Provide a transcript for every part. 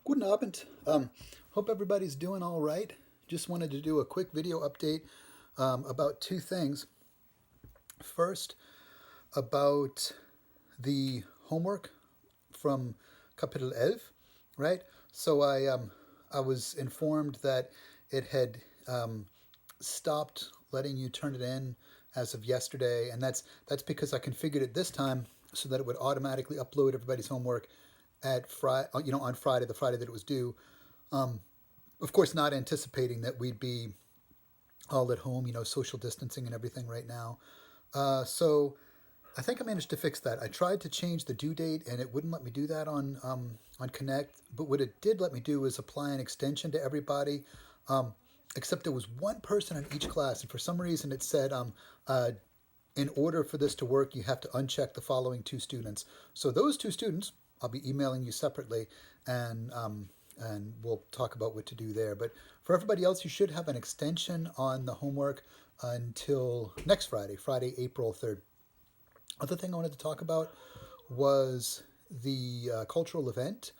Guten Abend. Hope everybody's doing all right. Just wanted to do a quick video update about two things. First, about the homework from Kapitel 11, right? So I was informed that it had stopped letting you turn it in as of yesterday, and that's because I configured it this time so that it would automatically upload everybody's homework at Friday, on Friday, the Friday that it was due. Um, of course, not anticipating that we'd be all at home, social distancing and everything right now. So I think I managed to fix that. I tried to change the due date, and it wouldn't let me do that on Connect. But what it did let me do is apply an extension to everybody, um, except there was one person in each class, and for some reason it said, in order for this to work, you have to uncheck the following two students. So those two students, I'll be emailing you separately, and we'll talk about what to do there. But for everybody else, you should have an extension on the homework until next Friday, Friday, April 3rd. Other thing I wanted to talk about was the cultural event.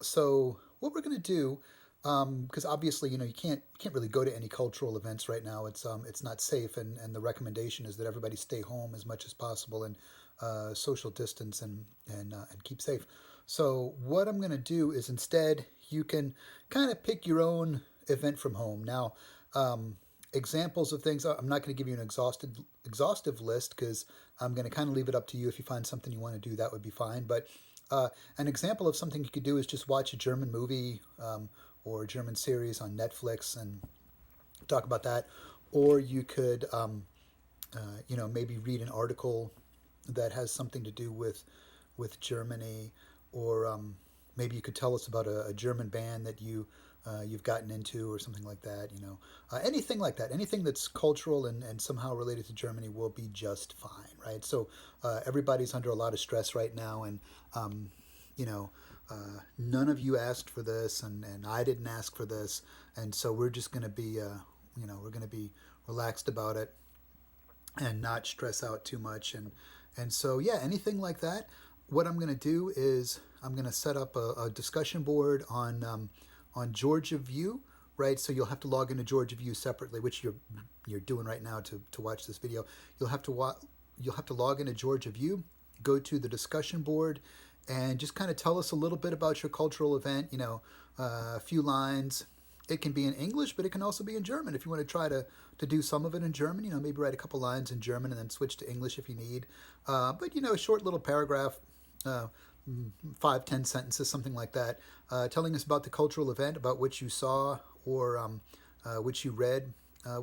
So what we're going to do, because obviously you can't really go to any cultural events right now. It's not safe, and the recommendation is that everybody stay home as much as possible and social distance and keep safe. So what I'm going to do is instead you can kind of pick your own event from home. Now, examples of things. I'm not going to give you an exhaustive list because I'm going to kind of leave it up to you. If you find something you want to do, that would be fine. But an example of something you could do is just watch a German movie or a German series on Netflix and talk about that. Or you could, maybe read an article that has something to do with Germany, or maybe you could tell us about a German band that you've gotten into or something like that. Anything like that, anything that's cultural and somehow related to Germany will be just fine, right? So everybody's under a lot of stress right now, and um, you know. None of you asked for this, and I didn't ask for this, and so we're just going to be, we're going to be relaxed about it and not stress out too much, and so yeah, anything like that. What I'm going to do is I'm going to set up a discussion board on Georgia View, right? So you'll have to log into Georgia View separately, which you're doing right now to watch this video. You'll have to you'll have to log into Georgia View, go to the discussion board, and just kind of tell us a little bit about your cultural event. A few lines. It can be in English, but it can also be in German if you want to try to do some of it in German. Maybe write a couple lines in German and then switch to English if you need. But a short little paragraph, uh, 5, 10 sentences, something like that, telling us about the cultural event, about which you saw or which you read,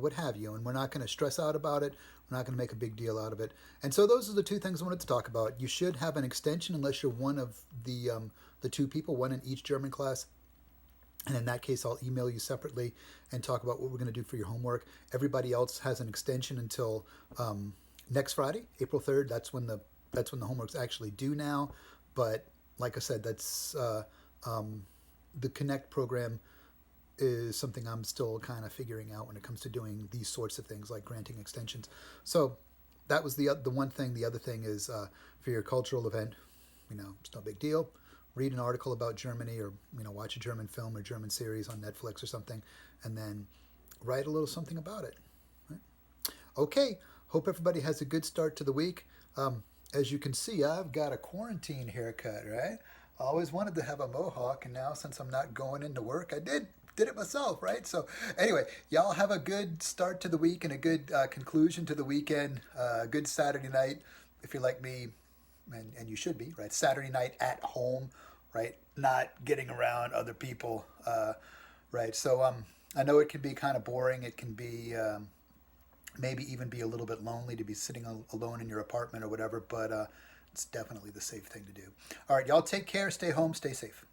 what have you. And we're not going to stress out about it. We're not going to make a big deal out of it. And so those are the two things I wanted to talk about. You should have an extension unless you're one of the two people, one in each German class. And in that case, I'll email you separately and talk about what we're going to do for your homework. Everybody else has an extension until next Friday, April 3rd. That's when the homework's actually due now. But like I said, that's the Connect program is something I'm still kind of figuring out when it comes to doing these sorts of things like granting extensions. So that was the one thing. The other thing is for your cultural event, it's no big deal. Read an article about Germany, or watch a German film or German series on Netflix or something, and then write a little something about it. Right? Okay. Hope everybody has a good start to the week. As you can see, I've got a quarantine haircut, right? I always wanted to have a mohawk, and now since I'm not going into work, I did it myself, right? So anyway, y'all have a good start to the week and a good conclusion to the weekend. Good Saturday night, if you're like me, and you should be, right? Saturday night at home, right? Not getting around other people, right? So I know it can be kind of boring. It can be maybe even be a little bit lonely to be sitting alone in your apartment or whatever, but it's definitely the safe thing to do. All right, y'all take care, stay home, stay safe.